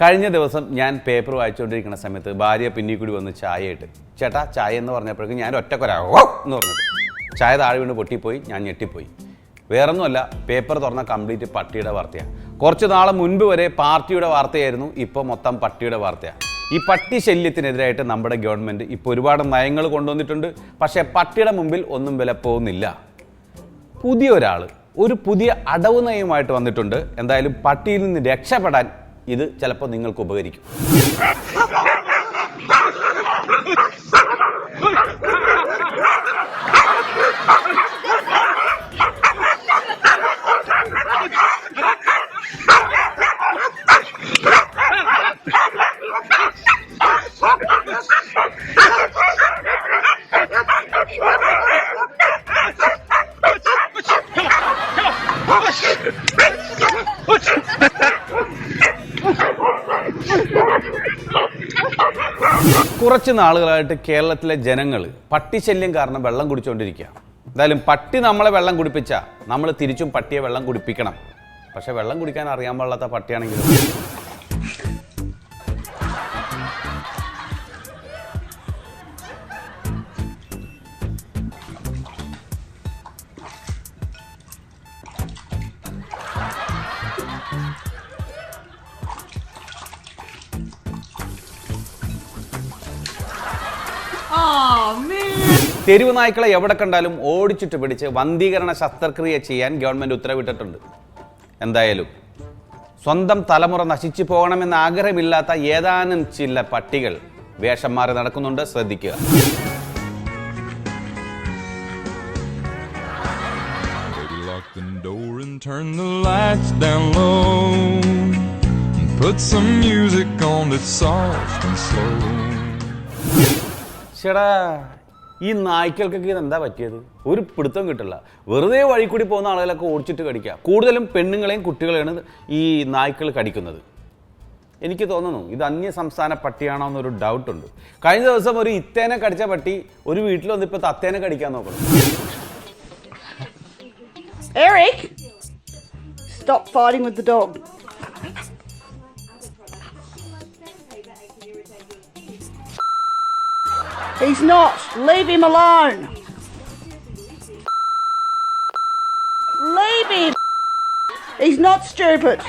കഴിഞ്ഞ ദിവസം ഞാൻ പേപ്പർ വായിച്ചുകൊണ്ടിരിക്കുന്ന സമയത്ത് ഭാര്യ പിന്നീ കൂടി വന്ന് ചായ ഇട്ട് ചേട്ടാ ചായ എന്ന് പറഞ്ഞപ്പോഴേക്കും ഞാൻ ഒറ്റക്കൊരാവോ എന്ന് പറഞ്ഞിട്ട് ചായ താഴെ വീണ് പൊട്ടിപ്പോയി. ഞാൻ ഞെട്ടിപ്പോയി. വേറൊന്നുമല്ല, പേപ്പർ തുറന്ന കംപ്ലീറ്റ് പട്ടിയുടെ വാർത്തയാണ്. കുറച്ച് നാളെ മുൻപ് വരെ പാർട്ടിയുടെ വാർത്തയായിരുന്നു, ഇപ്പോൾ മൊത്തം പട്ടിയുടെ വാർത്തയാണ്. ഈ പട്ടി ശല്യത്തിനെതിരായിട്ട് നമ്മുടെ ഗവൺമെൻറ് ഇപ്പോൾ ഒരുപാട് നയങ്ങൾ കൊണ്ടുവന്നിട്ടുണ്ട്. പക്ഷേ പട്ടിയുടെ മുമ്പിൽ ഒന്നും വില പോകുന്നില്ല. പുതിയ ഒരാൾ ഒരു പുതിയ അടവ് നയവുമായിട്ട് വന്നിട്ടുണ്ട്. എന്തായാലും പട്ടിയിൽ നിന്ന് രക്ഷപ്പെടാൻ ഇത് ചിലപ്പോൾ നിങ്ങൾക്ക് ഉപകരിക്കും. കുറച്ച് നാളുകളായിട്ട് കേരളത്തിലെ ജനങ്ങൾ പട്ടിശല്യം കാരണം വെള്ളം കുടിച്ചുകൊണ്ടിരിക്കുക. എന്തായാലും പട്ടി നമ്മളെ വെള്ളം കുടിപ്പിച്ചാൽ നമ്മൾ തിരിച്ചും പട്ടിയെ വെള്ളം കുടിപ്പിക്കണം. പക്ഷെ വെള്ളം കുടിക്കാൻ അറിയാൻ പാടില്ലാത്ത പട്ടിയാണെങ്കിലും തെരുവ് നായ്ക്കളെ എവിടെ കണ്ടാലും ഓടിച്ചിട്ട് പിടിച്ച് വന്ധീകരണ ശസ്ത്രക്രിയ ചെയ്യാൻ ഗവൺമെന്റ് ഉത്തരവിട്ടിട്ടുണ്ട്. എന്തായാലും സ്വന്തം തലമുറ നശിച്ചു പോകണമെന്ന് ആഗ്രഹമില്ലാത്ത ഏതാനും ചില പട്ടികൾ വേഷം മാറി നടക്കുന്നുണ്ട്. ശ്രദ്ധിക്കുക. ചേടാ, ഈ നായ്ക്കൾക്കൊക്കെ ഇതെന്താ പറ്റിയത്? ഒരു പിടുത്തം കിട്ടില്ല. വെറുതെ വഴി കൂടി പോകുന്ന ആളുകളൊക്കെ ഓടിച്ചിട്ട് കടിക്കുക. കൂടുതലും പെണ്ണുങ്ങളെയും കുട്ടികളെയാണ് ഈ നായ്ക്കൾ കടിക്കുന്നത്. എനിക്ക് തോന്നുന്നു ഇത് അന്യ സംസ്ഥാന പട്ടിയാണോ എന്നൊരു ഡൗട്ടുണ്ട്. കഴിഞ്ഞ ദിവസം ഒരു ഇത്തേനെ കടിച്ച പട്ടി ഒരു വീട്ടിൽ വന്ന് ഇപ്പോൾ തത്തേനെ കടിക്കാൻ നോക്കണം. Eric, stop fighting with the dog. He's not. Leave him alone. Leave him. He's not stupid.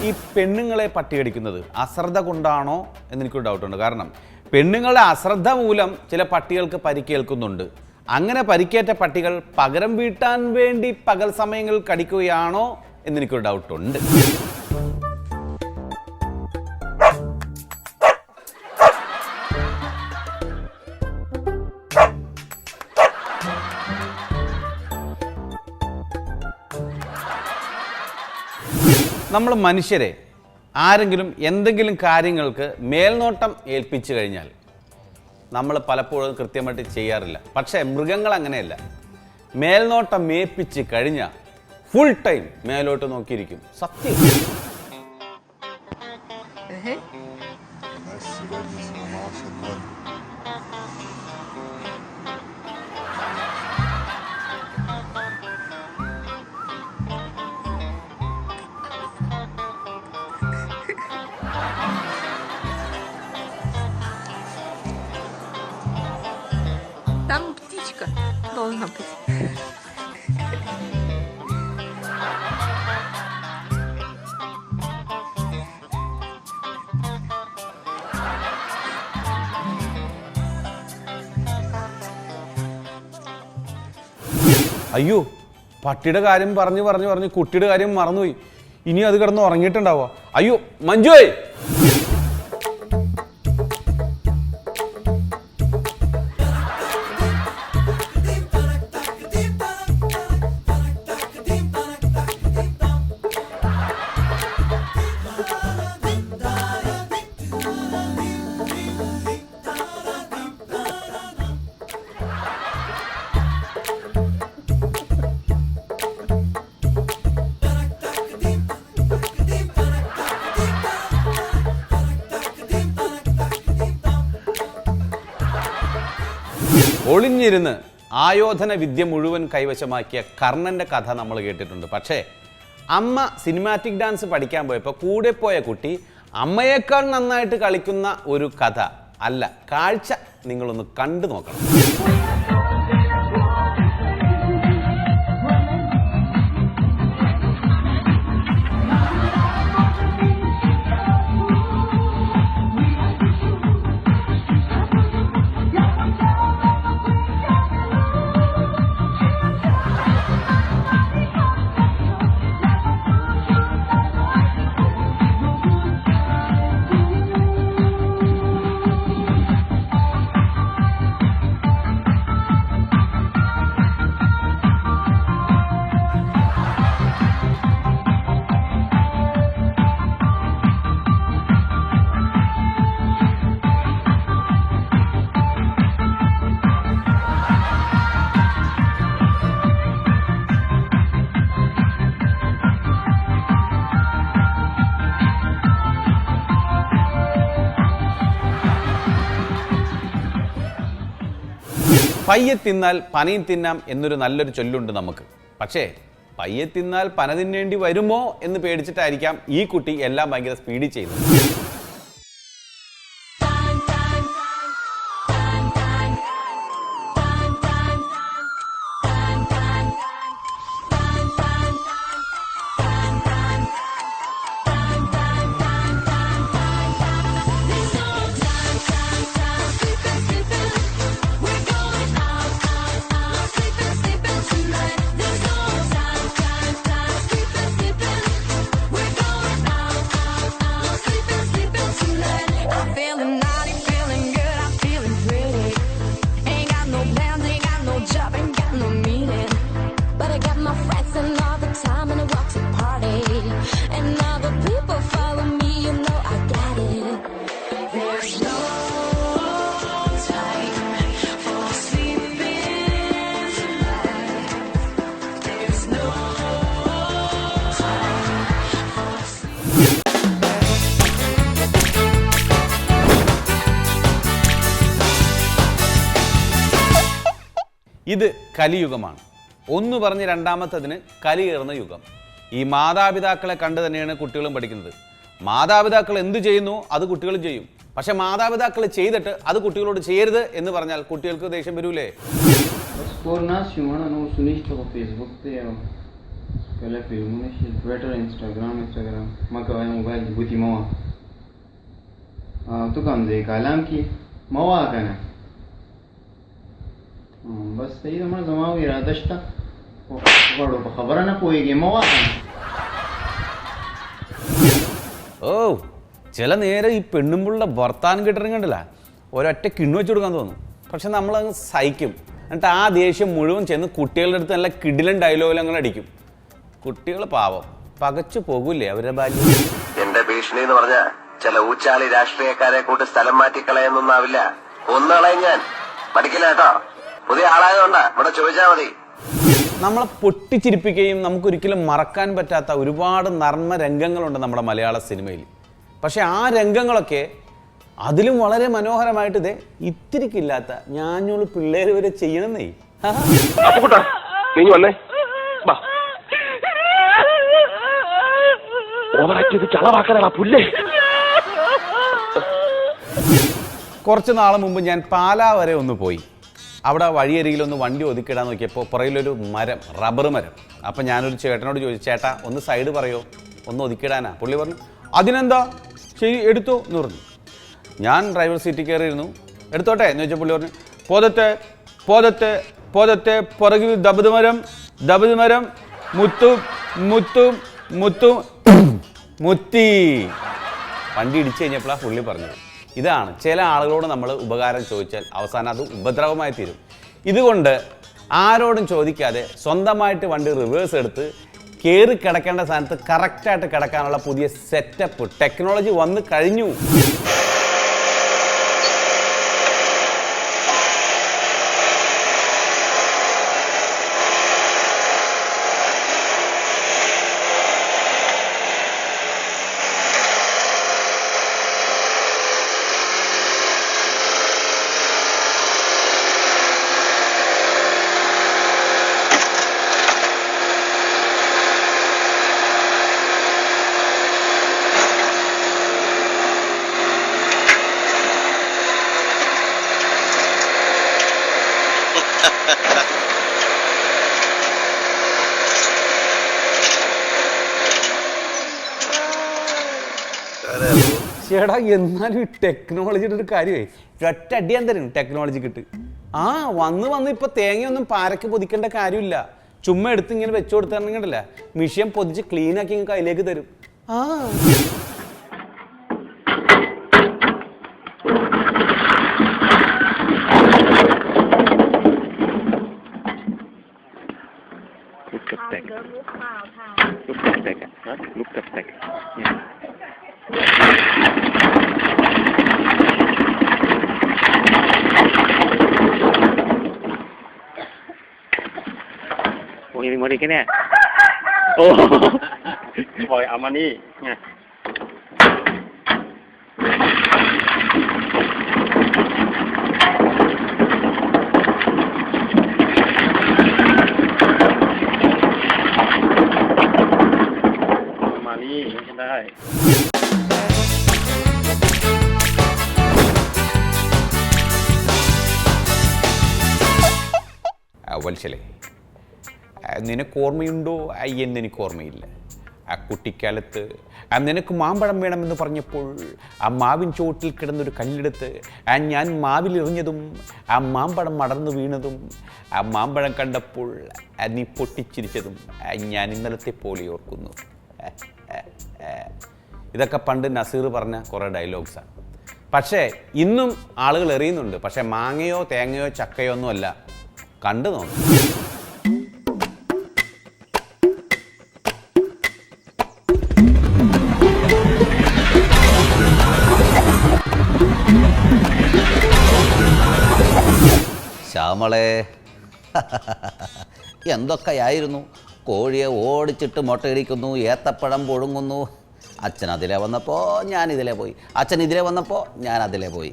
ഈ പെണ്ണുങ്ങളെ പട്ടി കടിക്കുന്നത് അശ്രദ്ധ കൊണ്ടാണോ എന്നെനിക്കൊരു ഡൗട്ടുണ്ട്. കാരണം പെണ്ണുങ്ങളുടെ അശ്രദ്ധ മൂലം ചില പട്ടികൾക്ക് പരിക്കേൽക്കുന്നുണ്ട്. അങ്ങനെ പരിക്കേറ്റ പട്ടികൾ പകരം വീട്ടാൻ വേണ്ടി പകൽ സമയങ്ങളിൽ കടിക്കുകയാണോ എന്നെനിക്കൊരു ഡൗട്ടുണ്ട്. നമ്മൾ മനുഷ്യരെ ആരെങ്കിലും എന്തെങ്കിലും കാര്യങ്ങൾക്ക് മേൽനോട്ടം ഏൽപ്പിച്ചു കഴിഞ്ഞാൽ നമ്മൾ പലപ്പോഴും കൃത്യമായിട്ട് ചെയ്യാറില്ല. പക്ഷേ മൃഗങ്ങൾ അങ്ങനെയല്ല. മേൽനോട്ടം ഏൽപ്പിച്ച് കഴിഞ്ഞാൽ ഫുൾ ടൈം മേലോട്ട് നോക്കിയിരിക്കും. സത്യം. Там птичка должна быть. അയ്യോ, പട്ടിയുടെ കാര്യം പറഞ്ഞു കുട്ടിയുടെ കാര്യം മറന്നുപോയി. ഇനി അത് കിടന്ന് ഉറങ്ങിയിട്ടുണ്ടാവോ? അയ്യോ മഞ്ജുവേ, ഒളിഞ്ഞിരുന്ന് ആയോധന വിദ്യ മുഴുവൻ കൈവശമാക്കിയ കർണന്റെ കഥ നമ്മൾ കേട്ടിട്ടുണ്ട്. പക്ഷേ അമ്മ സിനിമാറ്റിക് ഡാൻസ് പഠിക്കാൻ പോയപ്പോൾ കൂടെ പോയ കുട്ടി അമ്മയേക്കാൾ നന്നായിട്ട് കളിക്കുന്ന ഒരു കഥ അല്ല, കാഴ്ച നിങ്ങളൊന്ന് കണ്ടു നോക്കണം. പയ്യെ തിന്നാൽ പനയും തിന്നാം എന്നൊരു നല്ലൊരു ചൊല്ലുണ്ട് നമുക്ക്. പക്ഷേ പയ്യെ തിന്നാൽ പന തിന്നേണ്ടി വരുമോ എന്ന് പേടിച്ചിട്ടായിരിക്കാം ഈ കുട്ടി എല്ലാം ഭയങ്കര സ്പീഡിൽ ചെയ്യുന്നത്. ഇത് കലിയുഗമാണ്. ഒന്ന് പറഞ്ഞ് രണ്ടാമത്തതിന് കലിയേറുന്ന യുഗം. ഈ മാതാപിതാക്കളെ കണ്ടു തന്നെയാണ് കുട്ടികളും പഠിക്കുന്നത്. മാതാപിതാക്കൾ എന്ത് ചെയ്യുന്നു അത് കുട്ടികളും ചെയ്യും. പക്ഷെ മാതാപിതാക്കൾ ചെയ്തിട്ട് അത് കുട്ടികളോട് ചെയ്യരുത് എന്ന് പറഞ്ഞാൽ കുട്ടികൾക്ക് ദേഷ്യം വരൂലേ? बस सही तो हमारा जमा हुई रहा दश्ता बड़ो खबर ना പോയി മോവാ. ഓ ചില നേരം ഈ പെണ്ണുമ്പുള്ള വർത്താനം കിട്ടണമെങ്കിണ്ടല്ല ഒരൊറ്റ കിണ്ണു വെച്ച് കൊടുക്കാൻ തോന്നും. പക്ഷെ നമ്മളങ്ങ് സഹിക്കും. എന്നിട്ട് ആ ദേഷ്യം മുഴുവൻ ചെന്ന് കുട്ടികളുടെ അടുത്ത് നല്ല കിടിലൻ ഡയലോഗിൽ അങ്ങനെ അടിക്കും. കുട്ടികൾ പാവം പകച്ചു പോകൂലേ അവരുടെ ബാല്യം. എന്റെ ഭീഷണി എന്ന് പറഞ്ഞ ചില ഊച്ചാളി രാഷ്ട്രീയക്കാരെ കൂട്ടി സ്ഥലം മാറ്റിക്കളയെന്നൊന്നാവില്ല. ഒന്നുകളയും ഞാൻ പഠിക്കില്ല കേട്ടോ. പുതിയ ആളായതുകൊണ്ട് ഇവിടെ ചോദിച്ചാൽ മതി. നമ്മളെ പൊട്ടിച്ചിരിപ്പിക്കുകയും നമുക്കൊരിക്കലും മറക്കാൻ പറ്റാത്ത ഒരുപാട് നർമ്മ രംഗങ്ങളുണ്ട് നമ്മുടെ മലയാള സിനിമയിൽ. പക്ഷെ ആ രംഗങ്ങളൊക്കെ അതിലും വളരെ മനോഹരമായിട്ട് ഇതേ ഇത്തിരിക്കില്ലാത്ത ഞാഞ്ഞോള് പിള്ളേര് വരെ ചെയ്യണമെന്നേ. കുറച്ച് നാൾ മുമ്പ് ഞാൻ പാലാ വരെ ഒന്ന് പോയി. അവിടെ വഴിയരികിലൊന്ന് വണ്ടി ഒതുക്കിടാൻ നോക്കിയപ്പോൾ പുറകിലൊരു മരം, റബ്ബർ മരം. അപ്പം ഞാനൊരു ചേട്ടനോട് ചോദിച്ചു, ചേട്ടാ ഒന്ന് സൈഡ് പറയോ, ഒന്ന് ഒതുക്കിടാനാ. പുള്ളി പറഞ്ഞു അതിനെന്താ ശരി എടുത്തോ എന്ന് പറഞ്ഞു. ഞാൻ ഡ്രൈവർ സീറ്റിൽ കയറിയിരുന്നു. എടുത്തോട്ടെ എന്ന് വെച്ചാൽ പുള്ളി പറഞ്ഞു പോതത്തെ പോതത്തെ പോതത്തെ പുറകിൽ ദബത് മരം ദബത് മരം മുത്തും മുത്തും മുത്തും മുത്തി. വണ്ടി ഇടിച്ചു കഴിഞ്ഞപ്പോഴാണ് പുള്ളി പറഞ്ഞത്. ഇതാണ് ചില ആളുകളോട് നമ്മൾ ഉപകാരം ചോദിച്ചാൽ അവസാനം അത് ഉപദ്രവമായി തീരും. ഇതുകൊണ്ട് ആരോടും ചോദിക്കാതെ സ്വന്തമായിട്ട് വണ്ടി റിവേഴ്സ് എടുത്ത് കയറി കിടക്കേണ്ട സ്ഥാനത്ത് കറക്റ്റായിട്ട് കിടക്കാനുള്ള പുതിയ സെറ്റപ്പ് ടെക്നോളജി വന്നു കഴിഞ്ഞു. ചേടാ എന്നാലും ഈ ടെക്നോളജിയുടെ ഒരു കാര്യമേ ഒറ്റ അടിയാൻ തരും ടെക്നോളജിക്കിട്ട്. ആ വന്ന് ഇപ്പൊ തേങ്ങയൊന്നും പാരക്ക് പൊതിക്കേണ്ട കാര്യമില്ല. ചുമ്മാ എടുത്ത് ഇങ്ങനെ വെച്ചു കൊടുത്തിട്ടുണ്ടെങ്കിലല്ല മിഷ്യൻ പൊതിച്ച് ക്ലീൻ ആക്കി നിങ്ങൾക്ക് അതിലേക്ക് തരും. ആ ini mau dikin ya? Oh, boy aman nih. Mali, mungkin dah. വത്സലേ, നിനക്ക് ഓർമ്മയുണ്ടോ എന്ന് എനിക്ക് ഓർമ്മയില്ല. ആ കുട്ടിക്കാലത്ത് നിനക്ക് മാമ്പഴം വേണമെന്ന് പറഞ്ഞപ്പോൾ ആ മാവിൻ ചോട്ടിൽ കിടന്നൊരു കല്ലെടുത്ത് ഞാൻ മാവിലെറിഞ്ഞതും ആ മാമ്പഴം മടർന്നു വീണതും ആ മാമ്പഴം കണ്ടപ്പോൾ നീ പൊട്ടിച്ചിരിച്ചതും ഞാൻ ഇന്നലത്തെ പോലെ ഓർക്കുന്നു. ഇതൊക്കെ പണ്ട് നസീർ പറഞ്ഞ കുറേ ഡയലോഗ്സാണ്. പക്ഷേ ഇന്നും ആളുകൾ എറിയുന്നുണ്ട്. പക്ഷേ മാങ്ങയോ തേങ്ങയോ ചക്കയോ ഒന്നുമല്ല, കണ്ടു നോക്കും. ശ്യാമളെ, എന്തൊക്കെയായിരുന്നു. കോഴിയെ ഓടിച്ചിട്ട് മുട്ടയിടിക്കുന്നു, ഏത്തപ്പഴം പുഴുങ്ങുന്നു. അച്ഛൻ അതിലെ വന്നപ്പോൾ ഞാൻ ഇതിലെ പോയി, അച്ഛൻ ഇതിലെ വന്നപ്പോൾ ഞാൻ അതിലെ പോയി.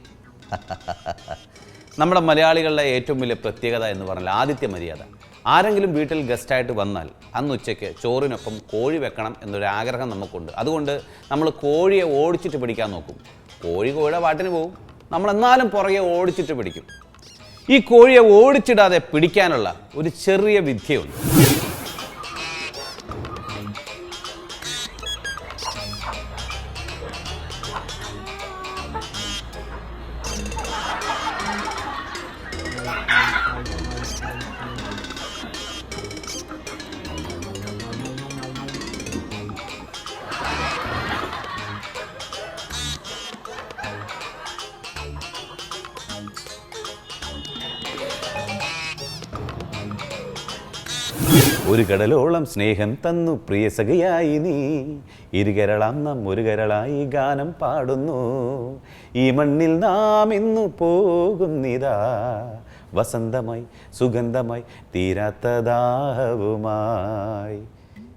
നമ്മുടെ മലയാളികളുടെ ഏറ്റവും വലിയ പ്രത്യേകത എന്ന് പറഞ്ഞാൽ ആതിഥ്യ മര്യാദ. ആരെങ്കിലും വീട്ടിൽ ഗസ്റ്റായിട്ട് വന്നാൽ അന്ന് ഉച്ചയ്ക്ക് ചോറിനൊപ്പം കോഴി വെക്കണം എന്നൊരു ആഗ്രഹം നമുക്കുണ്ട്. അതുകൊണ്ട് നമ്മൾ കോഴിയെ ഓടിച്ചിട്ട് പിടിക്കാൻ നോക്കും. കോഴിയുടെ പാട്ടിന് പോവും, നമ്മളെന്നാലും പുറകെ ഓടിച്ചിട്ട് പിടിക്കും. ഈ കോഴിയെ ഓടിച്ചിടാതെ പിടിക്കാനുള്ള ഒരു ചെറിയ വിദ്യയുണ്ട്. ഒരു കടലോളം സ്നേഹം തന്നു പ്രിയ സഖിയായി നീ, ഇരുകരളാം നാം ഒരു കരളായി ഗാനം പാടുന്നു. ഈ മണ്ണിൽ നാം ഇന്നു പോകുന്നിതാ, വസന്തമായി സുഗന്ധമായി തീരാത്ത ദാഹവുമായി.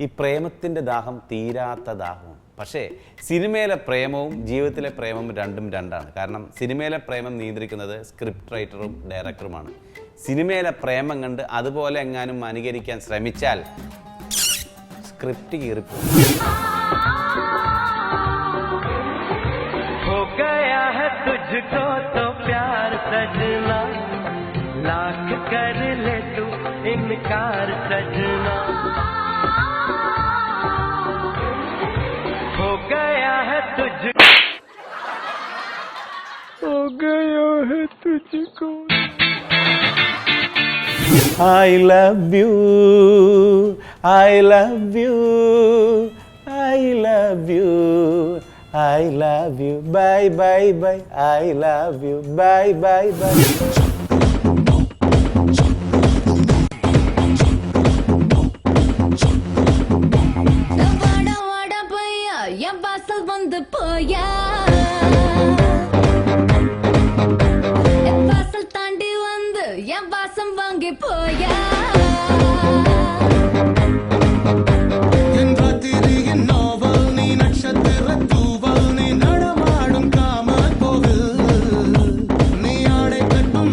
ഈ പ്രേമത്തിൻ്റെ ദാഹം തീരാത്ത ദാഹവും. പക്ഷേ സിനിമയിലെ പ്രേമവും ജീവിതത്തിലെ പ്രേമവും രണ്ടും രണ്ടാണ്. കാരണം സിനിമയിലെ പ്രേമം നിയന്ത്രിക്കുന്നത് സ്ക്രിപ്റ്റ് റൈറ്ററും ഡയറക്ടറുമാണ്. സിനിമയിലെ പ്രേമം കണ്ട് അതുപോലെ എങ്ങാനും അനുകരിക്കാൻ ശ്രമിച്ചാൽ script കീറിപ്പോകും. I love you, I love you, I love you, I love you, bye bye bye, I love you, bye bye bye. வாடா பையா என் வாசல் வந்து போயா, என் வாசல் தாண்டி வந்து என் வாசம் வாங்கி போயா. நீ ஆடை கட்டும்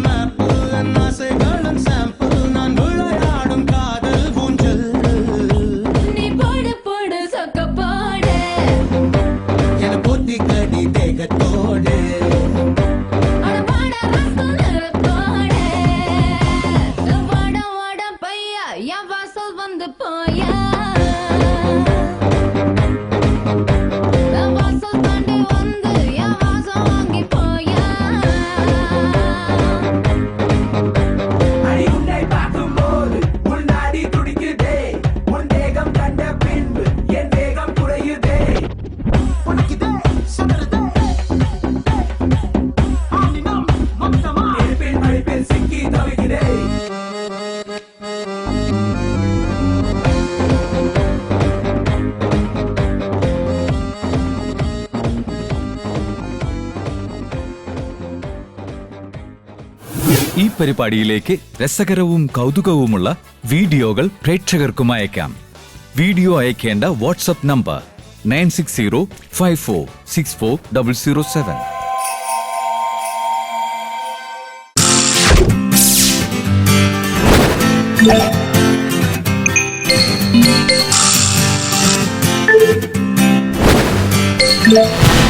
പരിപാടിയിലേക്ക് രസകരവും കൗതുകവുമുള്ള വീഡിയോകൾ പ്രേക്ഷകർക്കും അയക്കാം. വീഡിയോ അയക്കേണ്ട വാട്സ്ആപ്പ് നമ്പർ 9605464007. Yeah.